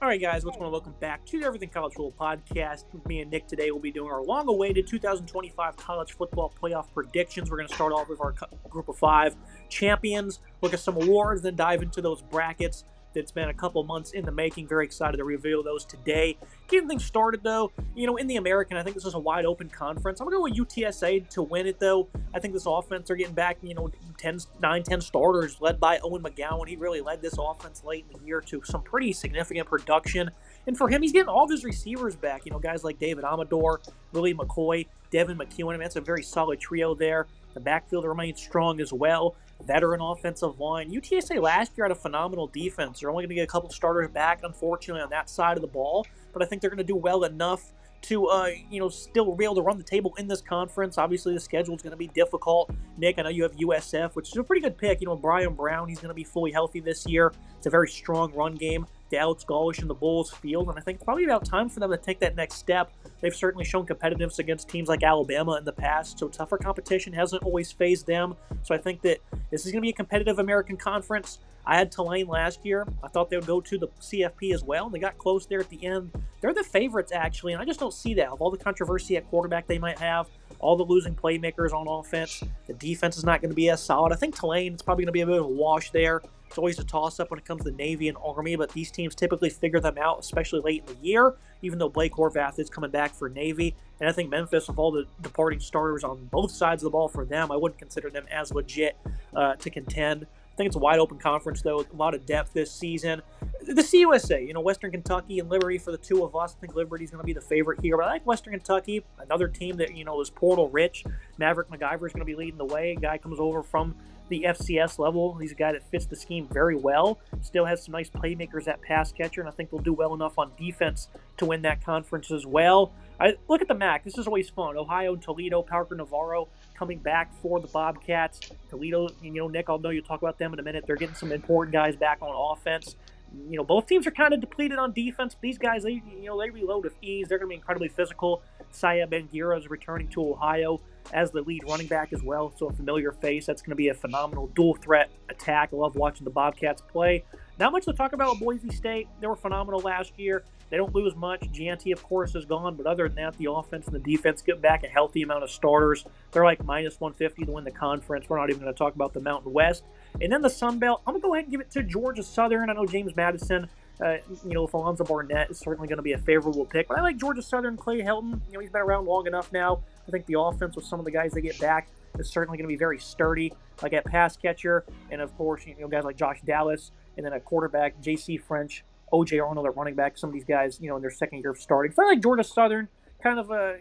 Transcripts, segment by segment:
All right, guys, what's going on? Welcome back to the Everything College Football Podcast. With me and Nick today, we'll be doing our long-awaited 2025 college football playoff predictions. We're going to start off with our group of 5 champions, look at some awards, then dive into those brackets. It's been a couple months in the making. Very excited to reveal those today. Getting things started, though, in the American, I think this is a wide-open conference. I'm going to go with UTSA to win it, though. I think this offense, they're getting back, 10 starters led by Owen McGowan. He really led this offense late in the year to some pretty significant production. And for him, he's getting all of his receivers back. Guys like David Amador, Willie McCoy, Devin McEwen. That's a very solid trio there. The backfield remains strong as well. Veteran offensive line. UTSA last year had a phenomenal defense. They're only going to get a couple starters back, unfortunately, on that side of the ball. But I think they're going to do well enough to, still be able to run the table in this conference. Obviously, the schedule is going to be difficult. Nick, I know you have USF, which is a pretty good pick. Brian Brown, he's going to be fully healthy this year. It's a very strong run game. The Alex Gaulish and the Bulls field, and I think it's probably about time for them to take that next step. They've certainly shown competitiveness against teams like Alabama in the past, so tougher competition hasn't always fazed them. So I think that this is going to be a competitive American Conference. I had Tulane last year. I thought they would go to the CFP as well, and they got close there at the end. They're the favorites, actually, and I just don't see that. With all the controversy at quarterback they might have, all the losing playmakers on offense, the defense is not going to be as solid. I think Tulane is probably going to be a bit of a wash there. It's always a toss-up when it comes to Navy and Army, but these teams typically figure them out, especially late in the year, even though Blake Horvath is coming back for Navy. And I think Memphis, with all the departing starters on both sides of the ball for them, I wouldn't consider them as legit to contend. I think it's a wide-open conference, though, a lot of depth this season. The CUSA, Western Kentucky and Liberty for the two of us. I think Liberty's going to be the favorite here, but I like Western Kentucky, another team that, is portal-rich. Maverick McIver is going to be leading the way. A guy comes over from the FCS level. He's a guy that fits the scheme very well. Still has some nice playmakers at pass catcher, and I think they'll do well enough on defense to win that conference as well. Look at the MAC. This is always fun. Ohio, Toledo, Parker Navarro coming back for the Bobcats. Toledo, Nick, I'll know you'll talk about them in a minute. They're getting some important guys back on offense. Both teams are kind of depleted on defense. But these guys, they reload with ease. They're going to be incredibly physical. Saya Bengira is returning to Ohio as the lead running back as well. So a familiar face. That's going to be a phenomenal dual threat attack. I love watching the Bobcats play. Not much to talk about with Boise State. They were phenomenal last year. They don't lose much. Gianti, of course, is gone. But other than that, the offense and the defense get back a healthy amount of starters. They're like minus 150 to win the conference. We're not even going to talk about the Mountain West. And then the Sun Belt, I'm going to go ahead and give it to Georgia Southern. I know James Madison, with Alonzo Barnett is certainly going to be a favorable pick. But I like Georgia Southern. Clay Helton, he's been around long enough now. I think the offense with some of the guys they get back is certainly going to be very sturdy, like at pass catcher. And, of course, guys like Josh Dallas. And then a quarterback, J.C. French, O.J. Arnold at running back. Some of these guys, in their second year of starting. So I like Georgia Southern. Kind of I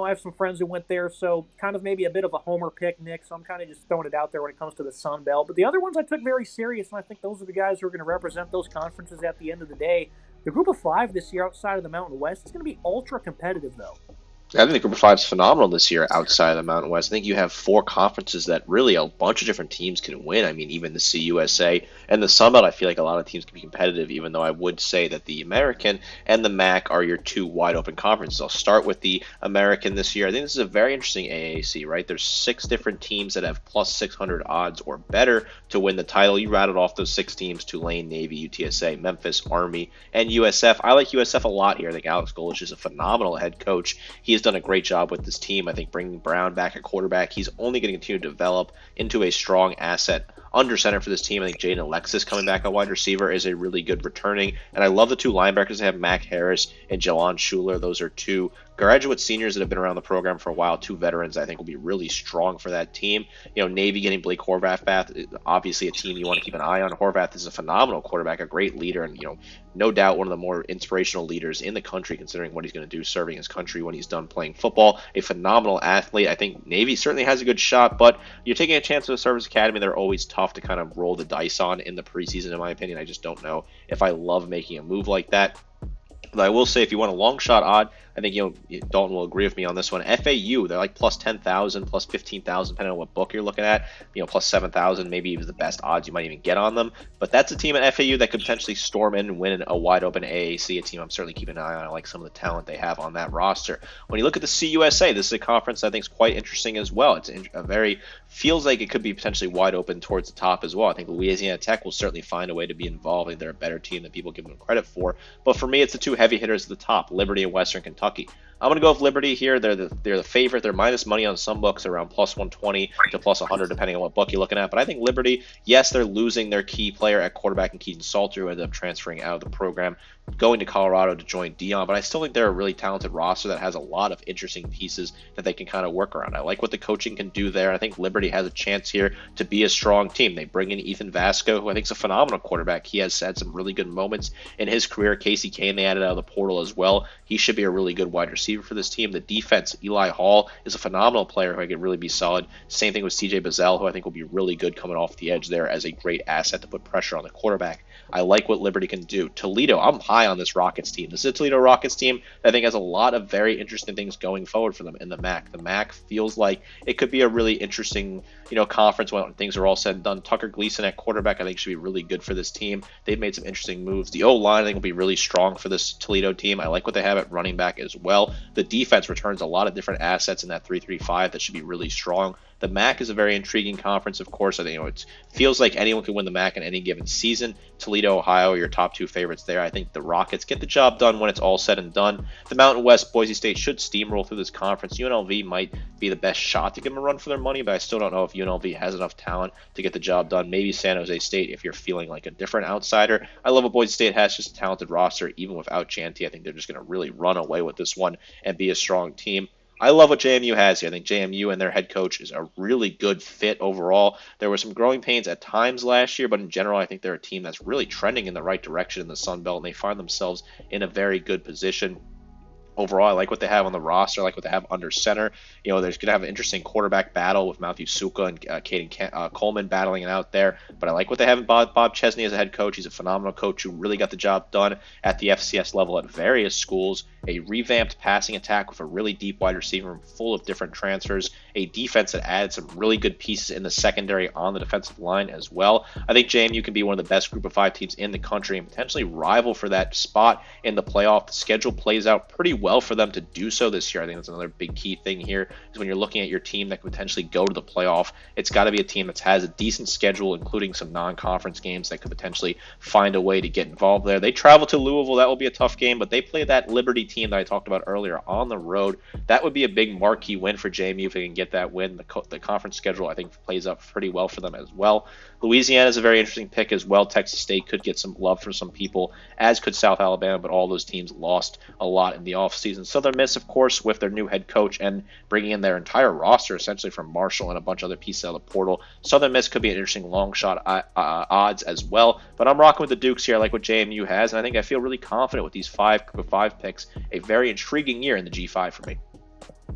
have some friends who went there, so kind of maybe a bit of a homer pick, Nick. So I'm kind of just throwing it out there when it comes to the Sun Belt. But the other ones I took very serious, and I think those are the guys who are going to represent those conferences at the end of the day. The group of 5 this year outside of the Mountain West is going to be ultra competitive, though. I think the Group of 5 is phenomenal this year outside of the Mountain West. I think you have 4 conferences that really a bunch of different teams can win. I mean, even the CUSA and the Sun Belt, I feel like a lot of teams can be competitive, even though I would say that the American and the MAC are your 2 wide-open conferences. I'll start with the American this year. I think this is a very interesting AAC, right? There's 6 different teams that have plus 600 odds or better to win the title. You rattled off those 6 teams: Tulane, Navy, UTSA, Memphis, Army, and USF. I like USF a lot here. I think Alex Golish is a phenomenal head coach. He has done a great job with this team. I think bringing Brown back at quarterback, he's only going to continue to develop into a strong asset under center for this team. I think Jaden Alexis coming back at wide receiver is a really good returning. And I love the 2 linebackers they have, Mac Harris and Jelon Schuler. Those are 2 graduate seniors that have been around the program for a while, 2 veterans I think will be really strong for that team. Navy getting Blake Horvath back, obviously a team you want to keep an eye on. Horvath is a phenomenal quarterback, a great leader, and no doubt one of the more inspirational leaders in the country, considering what he's going to do serving his country when he's done playing football. A phenomenal athlete. I think Navy certainly has a good shot, but you're taking a chance with the Service Academy. They're always tough to kind of roll the dice on in the preseason, in my opinion. I just don't know if I love making a move like that. But I will say, if you want a long shot odd, I think Dalton will agree with me on this one. FAU, they're like plus 10,000, plus 15,000, depending on what book you're looking at. Plus 7,000, maybe even the best odds you might even get on them. But that's a team at FAU that could potentially storm in and win a wide open AAC. A team I'm certainly keeping an eye on. I like some of the talent they have on that roster. When you look at the CUSA, this is a conference I think is quite interesting as well. It's a very feels like it could be potentially wide open towards the top as well. I think Louisiana Tech will certainly find a way to be involved. I think they're a better team than people give them credit for. But for me, it's the two heavy hitters at the top, Liberty and Western Kentucky. I'm going to go with Liberty here. They're the favorite. They're minus money on some books, around plus 120 to plus 100, depending on what book you're looking at. But I think Liberty, yes, they're losing their key player at quarterback in Keaton Salter, who ended up transferring out of the program, going to Colorado to join Dion. But I still think they're a really talented roster that has a lot of interesting pieces that they can kind of work around. I like what the coaching can do there. I think Liberty has a chance here to be a strong team. They bring in Ethan Vasco, who I think is a phenomenal quarterback. He has had some really good moments in his career. Casey Kane, they added out of the portal as well. He should be a really good wide receiver for this team. The defense, Eli Hall is a phenomenal player who I could really be solid. Same thing with CJ Bazell, who I think will be really good coming off the edge there as a great asset to put pressure on the quarterback. I like what Liberty can do. Toledo, I'm high on this Rockets team. This is a Toledo Rockets team that I think has a lot of very interesting things going forward for them in the MAC. The MAC feels like it could be a really interesting, conference when things are all said and done. Tucker Gleason at quarterback, I think, should be really good for this team. They've made some interesting moves. The O-line, I think, will be really strong for this Toledo team. I like what they have at running back as well. The defense returns a lot of different assets in that 3-3-5 that should be really strong. The MAC is a very intriguing conference, of course. I think it feels like anyone can win the MAC in any given season. Toledo, Ohio, your top two favorites there. I think the Rockets get the job done when it's all said and done. The Mountain West, Boise State should steamroll through this conference. UNLV might be the best shot to give them a run for their money, but I still don't know if UNLV has enough talent to get the job done. Maybe San Jose State if you're feeling like a different outsider. I love what Boise State has, just a talented roster. Even without Chanty, I think they're just going to really run away with this one and be a strong team. I love what JMU has here. I think JMU and their head coach is a really good fit overall. There were some growing pains at times last year, but in general, I think they're a team that's really trending in the right direction in the Sun Belt, and they find themselves in a very good position. Overall, I like what they have on the roster. I like what they have under center. They're going to have an interesting quarterback battle with Matthew Suka and Caden Coleman battling it out there. But I like what they have in Bob Chesney as a head coach. He's a phenomenal coach who really got the job done at the FCS level at various schools. A revamped passing attack with a really deep wide receiver room full of different transfers. A defense that added some really good pieces in the secondary on the defensive line as well. I think JMU can be one of the best group of five teams in the country and potentially rival for that spot in the playoff. The schedule plays out pretty well for them to do so this year. I think that's another big key thing here is when you're looking at your team that could potentially go to the playoff, it's got to be a team that has a decent schedule, including some non-conference games that could potentially find a way to get involved there. They travel to Louisville. That will be a tough game, but they play that Liberty team that I talked about earlier on the road. That would be a big marquee win for JMU if they can get that win. The conference schedule, I think, plays up pretty well for them as well. Louisiana is a very interesting pick as well. Texas State could get some love from some people, as could South Alabama, but all those teams lost a lot in the offseason. Southern Miss, of course, with their new head coach and bringing in their entire roster, essentially from Marshall and a bunch of other pieces out of the portal. Southern Miss could be an interesting long shot odds as well. But I'm rocking with the Dukes here. I like what JMU has, and I think I feel really confident with these five picks. A very intriguing year in the G5 for me.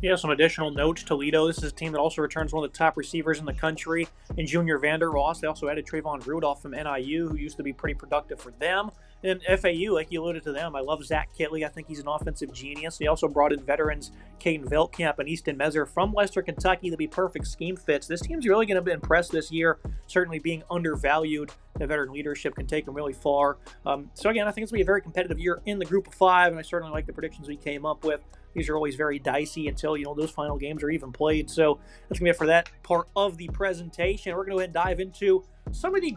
Yeah, some additional notes. Toledo, this is a team that also returns one of the top receivers in the country in Junior Vander Ross. They also added Trayvon Rudolph from NIU, who used to be pretty productive for them. And FAU, like you alluded to them, I love Zach Kitley. I think he's an offensive genius. They also brought in veterans Caden Veltkamp and Easton Mezer from Western Kentucky to be perfect scheme fits. This team's really going to be impressed this year, certainly being undervalued. The veteran leadership can take them really far. So again, I think it's going to be a very competitive year in the group of five, and I certainly like the predictions we came up with. These are always very dicey until, those final games are even played. So that's going to be it for that part of the presentation. We're going to go ahead and dive into some of the,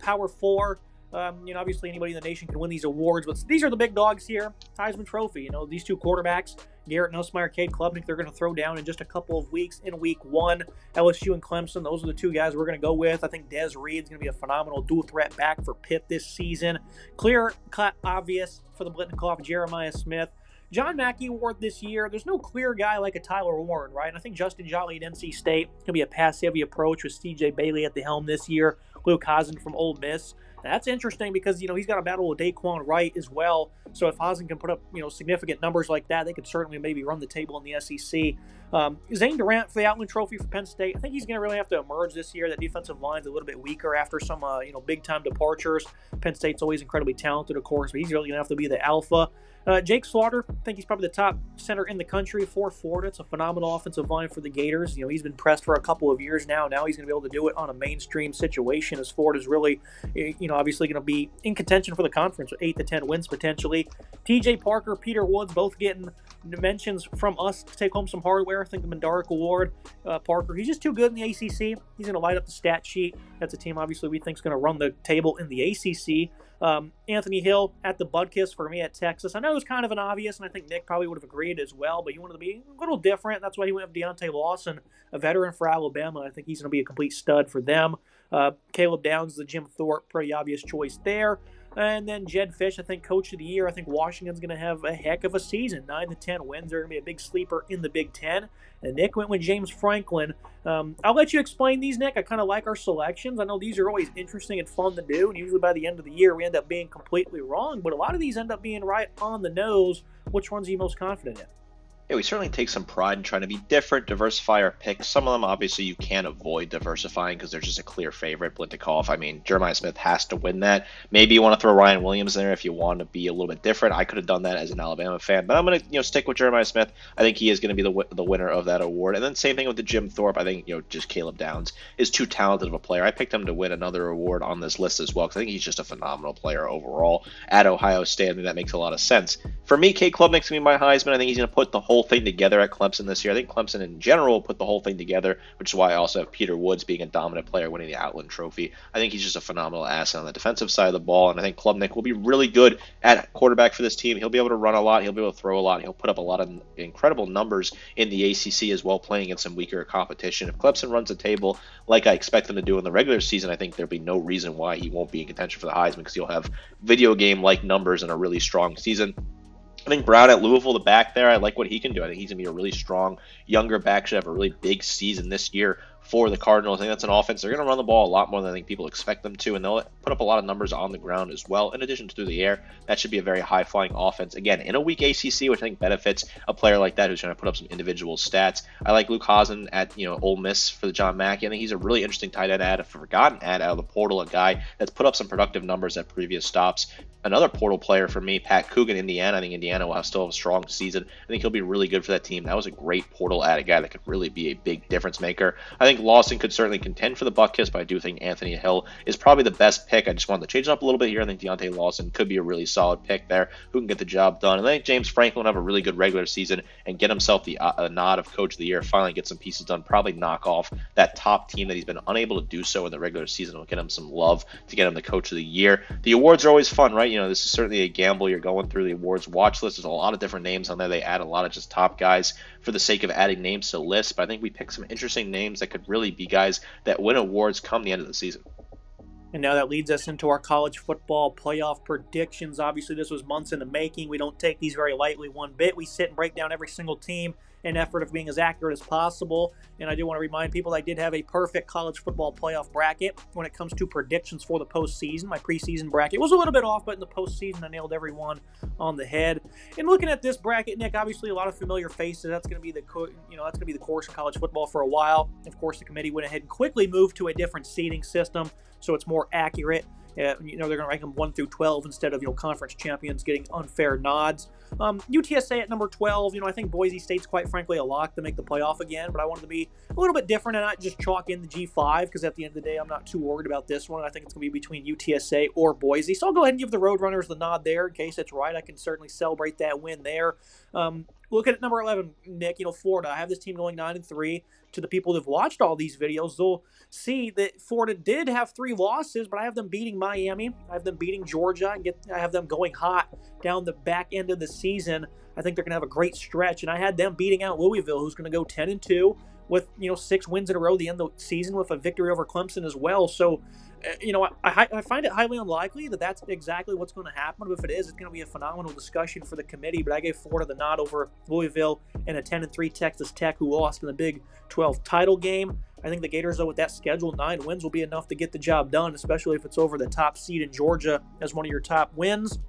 Power Four. Obviously anybody in the nation can win these awards, but these are the big dogs here. Heisman Trophy, these two quarterbacks, Garrett Nussmeier, Cade Klubnik, they're going to throw down in just a couple of weeks in week one. LSU and Clemson, those are the two guys we're going to go with. I think Des Reed's going to be a phenomenal dual threat back for Pitt this season. Clear cut obvious for the Blitnikoff, Jeremiah Smith. John Mackey Award this year, there's no clear guy like a Tyler Warren, right? And I think Justin Jolly at NC State is going to be a pass-heavy approach with C.J. Bailey at the helm this year. Luke Hazen from Ole Miss. That's interesting because, he's got a battle with Daquan Wright as well. So if Hazen can put up, significant numbers like that, they could certainly maybe run the table in the SEC. Zane Durant for the Outland Trophy for Penn State. I think he's going to really have to emerge this year. That defensive line's a little bit weaker after some big time departures. Penn State's always incredibly talented, of course, but he's really going to have to be the alpha. Jake Slaughter, I think he's probably the top center in the country for Florida. It's a phenomenal offensive line for the Gators. He's been pressed for a couple of years now. Now he's going to be able to do it on a mainstream situation as Florida's really, obviously going to be in contention for the conference with 8 to 10 wins potentially. TJ Parker, Peter Woods, both getting mentions from us to take home some hardware. I think the Mandark Award. Parker, he's just too good in the ACC. He's going to light up the stat sheet. That's a team, obviously, we think is going to run the table in the ACC. Anthony Hill at the Butkus for me at Texas. I know it was kind of an obvious, and I think Nick probably would have agreed as well, but he wanted to be a little different. That's why he went with Deontay Lawson, a veteran for Alabama. I think he's going to be a complete stud for them. Caleb Downs, the Jim Thorpe, pretty obvious choice there. And then Jed Fish, I think Coach of the Year. I think Washington's going to have a heck of a season. 9 to 10 wins. They're going to be a big sleeper in the Big Ten. And Nick went with James Franklin. I'll let you explain these, Nick. I kind of like our selections. I know these are always interesting and fun to do. And usually by the end of the year, we end up being completely wrong. But a lot of these end up being right on the nose. Which ones are you most confident in? Yeah, we certainly take some pride in trying to be different, diversify our picks. Some of them, obviously, you can't avoid diversifying because there's just a clear favorite. Blitikoff, Jeremiah Smith has to win that. Maybe you want to throw Ryan Williams in there if you want to be a little bit different. I could have done that as an Alabama fan, but I'm going to stick with Jeremiah Smith. I think he is going to be the winner of that award. And then same thing with the Jim Thorpe. I think just Caleb Downs is too talented of a player. I picked him to win another award on this list as well because I think he's just a phenomenal player overall at Ohio State. I think that makes a lot of sense. For me, Kate Klubnik's going to be my Heisman. I think he's going to put the whole thing together at Clemson this year. I think Clemson in general put the whole thing together, which is why I also have Peter Woods being a dominant player winning the Outland Trophy. I think he's just a phenomenal asset on the defensive side of the ball, and I think Klubnik will be really good at quarterback for this team. He'll be able to run a lot. He'll be able to throw a lot. He'll put up a lot of incredible numbers in the ACC as well, playing against some weaker competition. If Clemson runs the table like I expect them to do in the regular season, I think there'll be no reason why he won't be in contention for the Heisman because he'll have video game-like numbers and a really strong season. I think Brown at Louisville, the back there, I like what he can do. I think he's going to be a really strong, younger back, should have a really big season this year for the Cardinals. I think that's an offense. They're going to run the ball a lot more than I think people expect them to, and they'll put up a lot of numbers on the ground as well, in addition to through the air. That should be a very high-flying offense. Again, in a weak ACC, which I think benefits a player like that who's trying to put up some individual stats. I like Luke Hazen at Ole Miss for the John Mackey. I think he's a really interesting tight end a forgotten ad out of the portal, a guy that's put up some productive numbers at previous stops. Another portal player for me, Pat Coogan, Indiana. I think Indiana will still have a strong season. I think he'll be really good for that team. That was a great portal ad, a guy that could really be a big difference maker. I think Lawson could certainly contend for the Butkus, but I do think Anthony Hill is probably the best pick. I just wanted to change it up a little bit here. I think Deontay Lawson could be a really solid pick there who can get the job done. And I think James Franklin will have a really good regular season and get himself the nod of Coach of the Year, finally get some pieces done, probably knock off that top team that he's been unable to do so in the regular season. Will get him some love to get him the Coach of the Year. The awards are always fun, right? This is certainly a gamble. You're going through the awards watch list. There's a lot of different names on there. They add a lot of just top guys for the sake of adding names to lists, but I think we picked some interesting names that could really be guys that win awards come the end of the season. And now that leads us into our college football playoff predictions. Obviously, this was months in the making. We don't take these very lightly one bit. We sit and break down every single team in effort of being as accurate as possible. And I do want to remind people I did have a perfect college football playoff bracket when it comes to predictions for the postseason. My preseason bracket was a little bit off, but in the postseason, I nailed everyone on the head. And looking at this bracket, Nick, obviously a lot of familiar faces. That's going to be the course of college football for a while. Of course, the committee went ahead and quickly moved to a different seeding system, so it's more accurate. They're going to rank them 1 through 12 instead of conference champions getting unfair nods. UTSA at number 12. I think Boise State's quite frankly a lock to make the playoff again, but I wanted to be a little bit different and not just chalk in the G5 because at the end of the day, I'm not too worried about this one. I think it's going to be between UTSA or Boise, so I'll go ahead and give the Roadrunners the nod there in case it's right. I can certainly celebrate that win there. Looking at number 11, Nick, Florida. I have this team going 9-3. To the people that have watched all these videos, they'll see that Florida did have 3 losses, but I have them beating Miami. I have them beating Georgia. I have them going hot down the back end of the season. I think they're going to have a great stretch, and I had them beating out Louisville, who's going to go 10-2 with 6 wins in a row at the end of the season with a victory over Clemson as well. So, I find it highly unlikely that that's exactly what's going to happen. But if it is, it's going to be a phenomenal discussion for the committee. But I gave Florida the nod over Louisville and a 10-3 Texas Tech, who lost in the Big 12 title game. I think the Gators, though, with that schedule, 9 wins will be enough to get the job done, especially if it's over the top seed in Georgia as one of your top wins.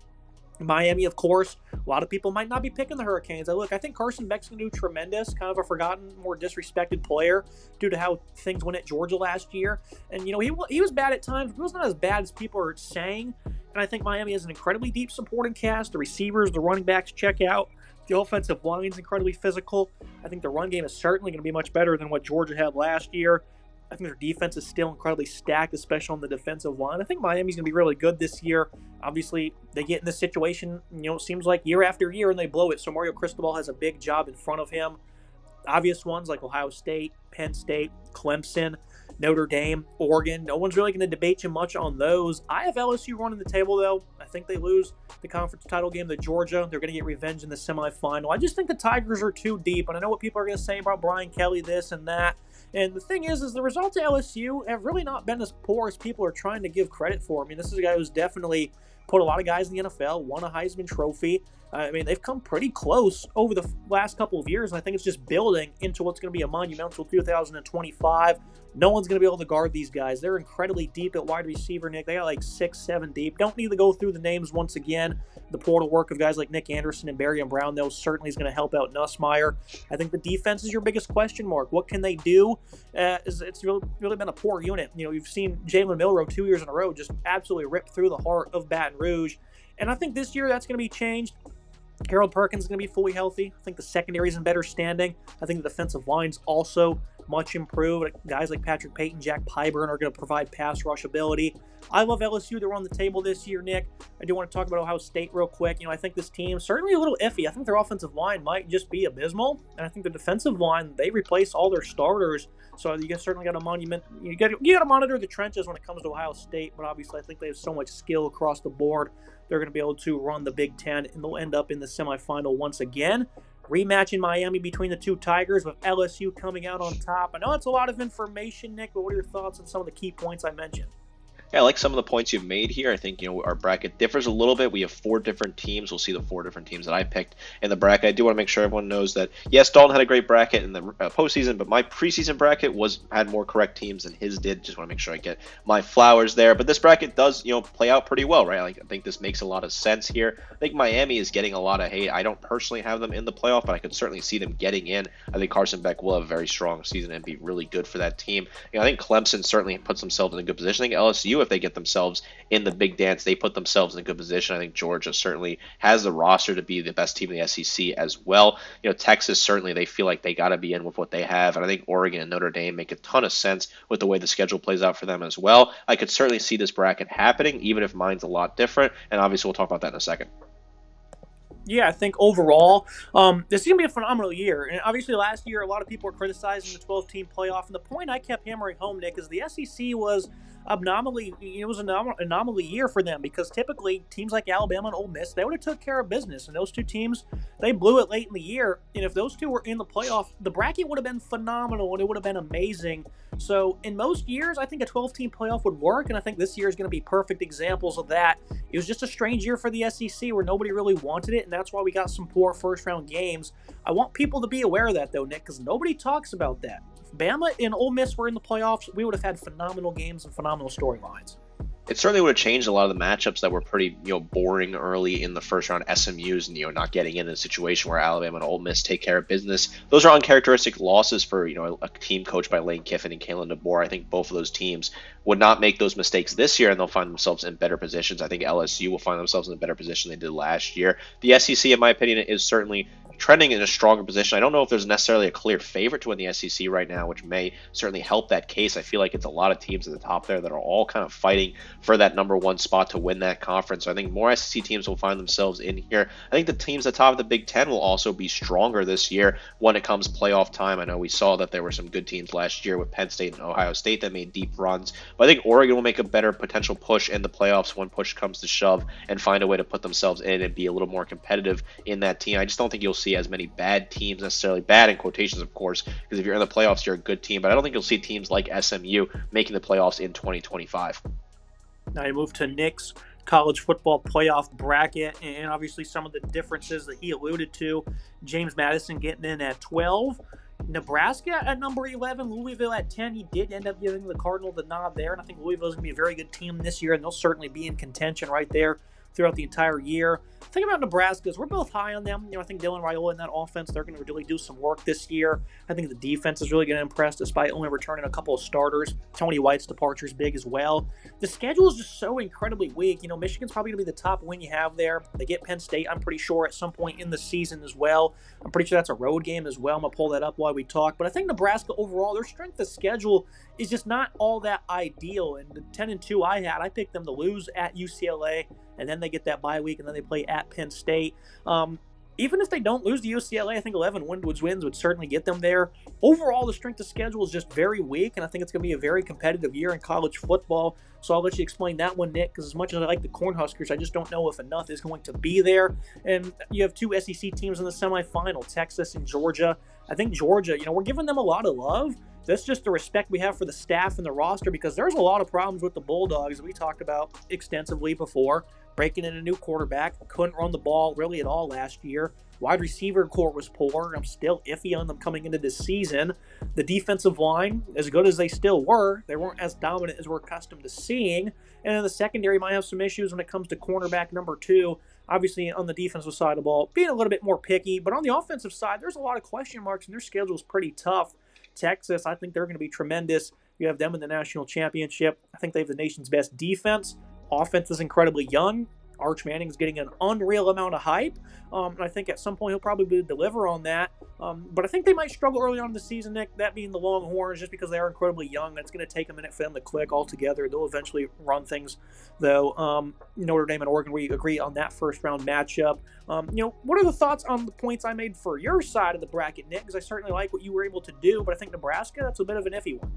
Miami, of course, A lot of people might not be picking the Hurricanes. I think Carson Beck's going to do tremendous, kind of a forgotten, more disrespected player due to how things went at Georgia last year. And, he was bad at times, but he wasn't as bad as people are saying. And I think Miami has an incredibly deep supporting cast. The receivers, the running backs check out. The offensive line is incredibly physical. I think the run game is certainly going to be much better than what Georgia had last year. I think their defense is still incredibly stacked, especially on the defensive line. I think Miami's going to be really good this year. Obviously, they get in this situation, it seems like year after year, and they blow it. So Mario Cristobal has a big job in front of him. Obvious ones like Ohio State, Penn State, Clemson, Notre Dame, Oregon. No one's really going to debate you much on those. I have LSU running the table, though. I think they lose the conference title game to Georgia. They're going to get revenge in the semifinal. I just think the Tigers are too deep, and I know what people are going to say about Brian Kelly, this and that. And the thing is the results at LSU have really not been as poor as people are trying to give credit for. This is a guy who's definitely put a lot of guys in the NFL, won a Heisman Trophy. They've come pretty close over the last couple of years, and I think it's just building into what's going to be a monumental 2025. No one's going to be able to guard these guys. They're incredibly deep at wide receiver, Nick. They got like 6-7 deep. Don't need to go through the names once again. The portal work of guys like Nick Anderson and Barry and Brown, though, certainly is going to help out Nussmeier. I think the defense is your biggest question mark. What can they do? It's really been a poor unit. You've seen Jalen Milroe 2 years in a row just absolutely rip through the heart of Baton Rouge. And I think this year that's going to be changed. Harold Perkins is going to be fully healthy. I think the secondary is in better standing. I think the defensive line's also much improved. Guys like Patrick Payton, Jack Pyburn are going to provide pass rush ability. I love LSU. They're on the table this year, Nick. I do want to talk about Ohio State real quick. I think this team certainly a little iffy. I think their offensive line might just be abysmal, and I think the defensive line, they replace all their starters. So you certainly got you got to monitor the trenches when it comes to Ohio State. But obviously, I think they have so much skill across the board. They're going to be able to run the Big Ten, and they'll end up in the semifinal once again. Rematch in Miami between the two Tigers with LSU coming out on top. I know it's a lot of information, Nick, but what are your thoughts on some of the key points I mentioned? Yeah, I like some of the points you've made here. I think, our bracket differs a little bit. We have 4 different teams. We'll see the 4 different teams that I picked in the bracket. I do want to make sure everyone knows that, yes, Dalton had a great bracket in the postseason, but my preseason bracket had more correct teams than his did. Just want to make sure I get my flowers there. But this bracket does, play out pretty well, right? I think this makes a lot of sense here. I think Miami is getting a lot of hate. I don't personally have them in the playoff, but I could certainly see them getting in. I think Carson Beck will have a very strong season and be really good for that team. I think Clemson certainly puts themselves in a good position. I think LSU, if they get themselves in the big dance, they put themselves in a good position. I think Georgia certainly has the roster to be the best team in the SEC as well. Texas, certainly they feel like they got to be in with what they have, and I think Oregon and Notre Dame make a ton of sense with the way the schedule plays out for them as well. I could certainly see this bracket happening, even if mine's a lot different, and obviously we'll talk about that in a second. Yeah, I think overall, this is going to be a phenomenal year. And obviously last year, a lot of people were criticizing the 12-team playoff. And the point I kept hammering home, Nick, is the SEC was an anomaly year for them, because typically teams like Alabama and Ole Miss, they would have took care of business. And those two teams, they blew it late in the year. And if those two were in the playoff, the bracket would have been phenomenal and it would have been amazing. So in most years, I think a 12-team playoff would work, and I think this year is going to be perfect examples of that. It was just a strange year for the SEC where nobody really wanted it, and that's why we got some poor first-round games. I want people to be aware of that, though, Nick, because nobody talks about that. If Bama and Ole Miss were in the playoffs, we would have had phenomenal games and phenomenal storylines. It certainly would have changed a lot of the matchups that were pretty, boring early in the first round. SMU's and, not getting in a situation where Alabama and Ole Miss take care of business. Those are uncharacteristic losses for, a team coached by Lane Kiffin and Kalen DeBoer. I think both of those teams would not make those mistakes this year, and they'll find themselves in better positions. I think LSU will find themselves in a better position than they did last year. The SEC, in my opinion, is certainly trending in a stronger position. I don't know if there's necessarily a clear favorite to win the SEC right now, which may certainly help that case. I feel like it's a lot of teams at the top there that are all kind of fighting for that number one spot to win that conference. So I think more SEC teams will find themselves in here. I think the teams at the top of the Big Ten will also be stronger this year when it comes playoff time. I know we saw that there were some good teams last year with Penn State and Ohio State that made deep runs, but I think Oregon will make a better potential push in the playoffs when push comes to shove and find a way to put themselves in and be a little more competitive in that team. I just don't think you'll see as many bad teams necessarily, bad in quotations, of course, because if you're in the playoffs, you're a good team, but I don't think you'll see teams like SMU making the playoffs in 2025. Now you move to Nick's college football playoff bracket, and obviously some of the differences that he alluded to. James Madison getting in at 12. Nebraska at number 11, Louisville at 10. He did end up giving the Cardinal the nod there, and I think Louisville's going to be a very good team this year, and they'll certainly be in contention right there throughout the entire year. The thing about Nebraska is we're both high on them. I think Dylan Raiola and that offense, they're going to really do some work this year. I think the defense is really going to impress despite only returning a couple of starters. Tony White's departure is big as well. The schedule is just so incredibly weak. Michigan's probably going to be the top win you have there. They get Penn State, I'm pretty sure, at some point in the season as well. I'm pretty sure that's a road game as well. I'm going to pull that up while we talk. But I think Nebraska overall, their strength of schedule is just not all that ideal. And the 10-2 I picked them to lose at UCLA, and then they get that bye week, and then they play at Penn State. Even if they don't lose to UCLA, I think 11 wins would certainly get them there. Overall, the strength of schedule is just very weak, and I think it's going to be a very competitive year in college football. So I'll let you explain that one, Nick, because as much as I like the Cornhuskers, I just don't know if enough is going to be there. And you have two SEC teams in the semifinal, Texas and Georgia. I think Georgia, we're giving them a lot of love. That's just the respect we have for the staff and the roster, because there's a lot of problems with the Bulldogs we talked about extensively before. Breaking in a new quarterback, couldn't run the ball really at all last year. Wide receiver core was poor. I'm still iffy on them coming into this season. The defensive line, as good as they still were, they weren't as dominant as we're accustomed to seeing. And then the secondary might have some issues when it comes to cornerback number 2. Obviously, on the defensive side of the ball, being a little bit more picky. But on the offensive side, there's a lot of question marks, and their schedule is pretty tough. Texas, I think they're going to be tremendous. You have them in the national championship. I think they have the nation's best defense. Offense is incredibly young. Arch Manning's getting an unreal amount of hype. And I think at some point he'll probably deliver on that. But I think they might struggle early on in the season, Nick, that being the Longhorns, just because they are incredibly young. It's going to take a minute for them to click altogether. They'll eventually run things, though. Notre Dame and Oregon, we agree on that first-round matchup. What are the thoughts on the points I made for your side of the bracket, Nick? Because I certainly like what you were able to do, but I think Nebraska, that's a bit of an iffy one.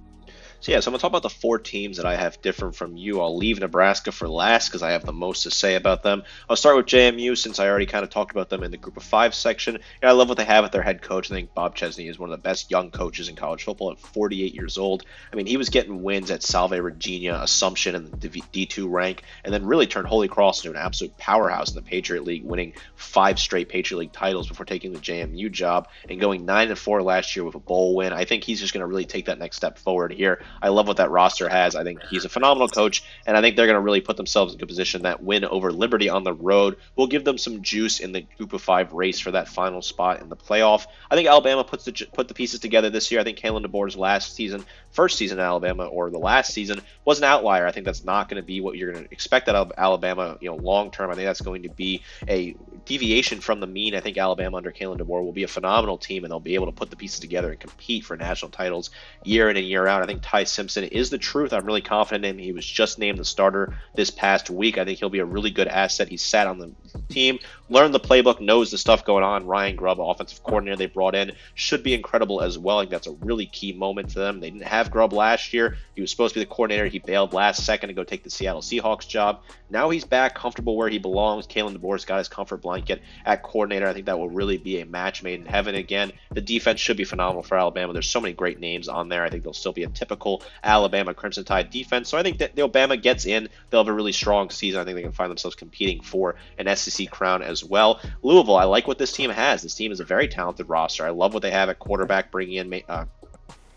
So I'm going to talk about the 4 teams that I have different from you. I'll leave Nebraska for last because I have the most to say about them. I'll start with JMU since I already kind of talked about them in the Group of 5 section. I love what they have with their head coach. I think Bob Chesney is one of the best young coaches in college football at 48 years old. He was getting wins at Salve Regina, Assumption, and the D2 rank, and then really turned Holy Cross into an absolute powerhouse in the Patriot League, winning 5 straight Patriot League titles before taking the JMU job and going 9-4 last year with a bowl win. I think he's just going to really take that next step forward here. I love what that roster has. I think he's a phenomenal coach, and I think they're going to really put themselves in a position that win over Liberty on the road will give them some juice in the Group of 5 race for that final spot in the playoff. I think Alabama put the pieces together this year. I think Kalen DeBoer's first season at Alabama, or the last season, was an outlier. I think that's not going to be what you're going to expect out of Alabama, long term. I think that's going to be a deviation from the mean. I think Alabama under Kalen DeBoer will be a phenomenal team, and they'll be able to put the pieces together and compete for national titles year in and year out. I think Ty Simpson is the truth. I'm really confident in him. He was just named the starter this past week. I think he'll be a really good asset. He's sat on the team, learned the playbook, knows the stuff going on. Ryan Grubb, offensive coordinator they brought in, should be incredible as well. I think that's a really key moment for them. They didn't have Grubb last year. He was supposed to be the coordinator. He bailed last second to go take the Seattle Seahawks job. Now he's back, comfortable where he belongs. Kalen DeBoer's got his comfort blanket at coordinator. I think that will really be a match made in heaven again. The defense should be phenomenal for Alabama. There's so many great names on there. I think they'll still be a typical Alabama Crimson Tide defense. So I think that the Alabama gets in. They'll have a really strong season. I think they can find themselves competing for an SEC crown as well. Louisville, I like what this team has. This team is a very talented roster. I love what they have at quarterback, bringing in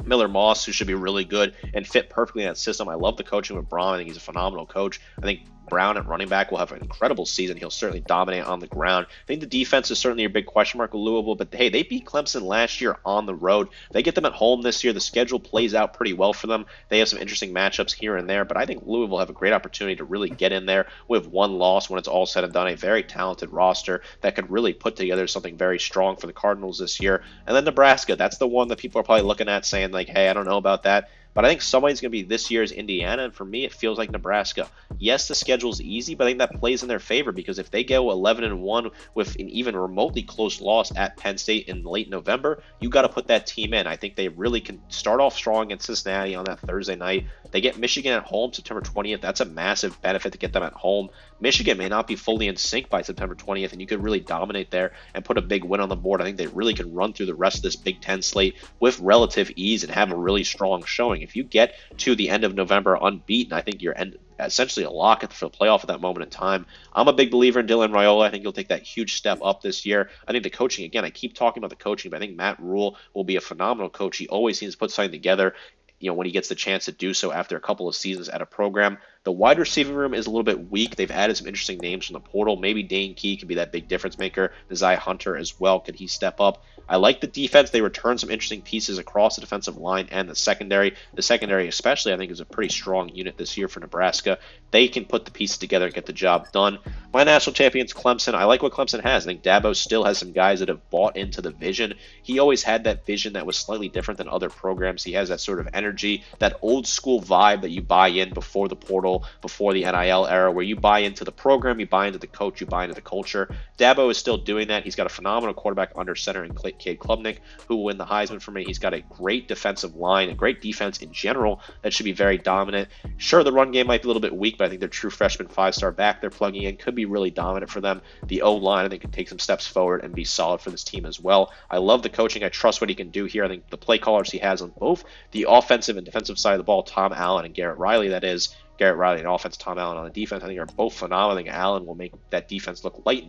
Miller Moss, who should be really good and fit perfectly in that system. I love the coaching with Braun. I think he's a phenomenal coach. I think Brown at running back will have an incredible season. He'll certainly dominate on the ground. I think the defense is certainly a big question mark with Louisville, but hey, they beat Clemson last year on the road. They get them at home this year. The schedule plays out pretty well for them. They have some interesting matchups here and there, but I think Louisville have a great opportunity to really get in there with one loss when it's all said and done. A very talented roster that could really put together something very strong for the Cardinals this year. And then Nebraska, that's the one that people are probably looking at saying like, hey, I don't know about that. But I think somebody's going to be this year's Indiana, and for me, it feels like Nebraska. Yes, the schedule's easy, but I think that plays in their favor because if they go 11-1 with an even remotely close loss at Penn State in late November, you got to put that team in. I think they really can start off strong in Cincinnati on that Thursday night. They get Michigan at home September 20th. That's a massive benefit to get them at home. Michigan may not be fully in sync by September 20th, and you could really dominate there and put a big win on the board. I think they really can run through the rest of this Big Ten slate with relative ease and have a really strong showing. If you get to the end of November unbeaten, I think you're essentially a lock for the playoff at that moment in time. I'm a big believer in Dylan Raiola. I think he'll take that huge step up this year. I think the coaching, again, I keep talking about the coaching, but I think Matt Rule will be a phenomenal coach. He always seems to put something together when he gets the chance to do so after a couple of seasons at a program. The wide receiving room is a little bit weak. They've added some interesting names from the portal. Maybe Dane Key can be that big difference maker. Desai Hunter as well. Could he step up? I like the defense. They return some interesting pieces across the defensive line and the secondary. The secondary especially, I think, is a pretty strong unit this year for Nebraska. They can put the pieces together and get the job done. My national champions, Clemson. I like what Clemson has. I think Dabo still has some guys that have bought into the vision. He always had that vision that was slightly different than other programs. He has that sort of energy, that old school vibe that you buy in before the portal, before the NIL era, where you buy into the program, you buy into the coach, you buy into the culture. Dabo is still doing that. He's got a phenomenal quarterback under center in Cade Klubnik, who will win the Heisman for me. He's got a great defensive line, a great defense in general that should be very dominant. Sure, the run game might be a little bit weak, but I think their true freshman 5-star back they're plugging in could be really dominant for them. The O-line, I think, can take some steps forward and be solid for this team as well. I love the coaching. I trust what he can do here. I think the play callers he has on both the offensive and defensive side of the ball, Tom Allen and Garrett Riley, that is, Garrett Riley on offense, Tom Allen on the defense, I think are both phenomenal. I think Allen will make that defense look light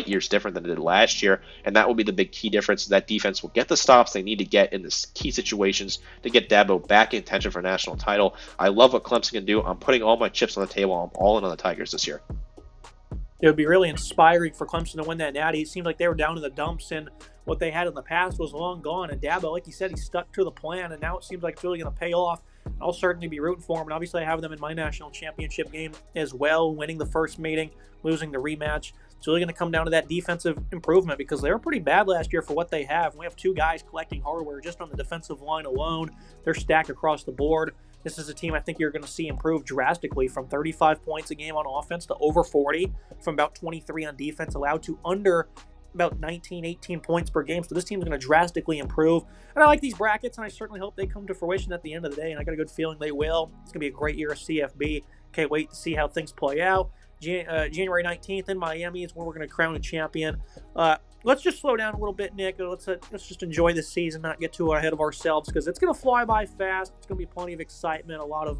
years different than it did last year, and that will be the big key difference. That defense will get the stops they need to get in the key situations to get Dabo back in contention for a national title. I love what Clemson can do. I'm putting all my chips on the table. I'm all in on the Tigers this year. It would be really inspiring for Clemson to win that natty. It seemed like they were down in the dumps, and what they had in the past was long gone. And Dabo, like you said, he stuck to the plan, and now it seems like it's really going to pay off. I'll certainly be rooting for him, and obviously I have them in my national championship game as well, winning the first meeting, losing the rematch. It's really going to come down to that defensive improvement because they were pretty bad last year for what they have. We have two guys collecting hardware just on the defensive line alone. They're stacked across the board. This is a team I think you're going to see improve drastically from 35 points a game on offense to over 40, from about 23 on defense, allowed to under about 19, 18 points per game. So this team's going to drastically improve. And I like these brackets, and I certainly hope they come to fruition at the end of the day, and I got a good feeling they will. It's going to be a great year of CFB. Can't wait to see how things play out. January 19th in Miami is where we're going to crown a champion. Let's just slow down a little bit, Nick. Let's just enjoy this season, not get too ahead of ourselves, because it's going to fly by fast. It's going to be plenty of excitement, a lot of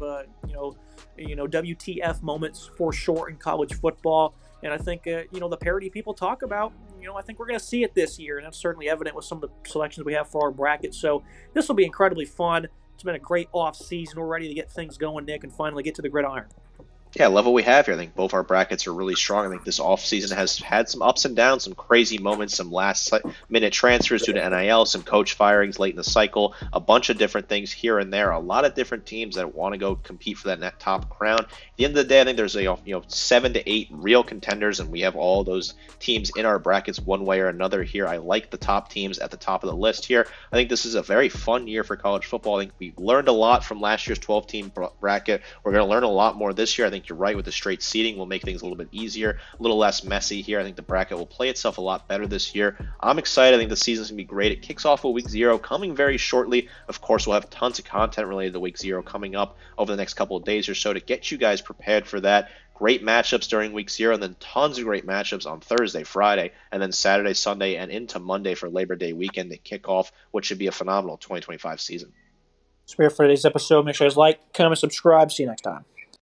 WTF moments for sure in college football. And I think the parity people talk about, I think we're going to see it this year, and that's certainly evident with some of the selections we have for our bracket. So this will be incredibly fun. It's been a great off season. We're ready to get things going, Nick, and finally get to the gridiron. Yeah, I love what we have here. I think both our brackets are really strong. I think this offseason has had some ups and downs, some crazy moments, some last-minute transfers due to NIL, some coach firings late in the cycle, a bunch of different things here and there, a lot of different teams that want to go compete for that net top crown. At the end of the day, I think there's 7 to 8 real contenders, and we have all those teams in our brackets one way or another here. I like the top teams at the top of the list here. I think this is a very fun year for college football. I think we learned a lot from last year's 12-team bracket. We're going to learn a lot more this year. I think you're right with the straight seeding will make things a little bit easier, a little less messy here. I think the bracket will play itself a lot better this year. I'm excited. I think the season's going to be great. It kicks off with week 0 coming very shortly. Of course, we'll have tons of content related to week 0 coming up over the next couple of days or so to get you guys prepared for that. Great matchups during week 0, and then tons of great matchups on Thursday, Friday, and then Saturday, Sunday, and into Monday for Labor Day weekend to kick off what should be a phenomenal 2025 season. That's it for today's episode. Make sure you guys like, comment, subscribe. See you next time.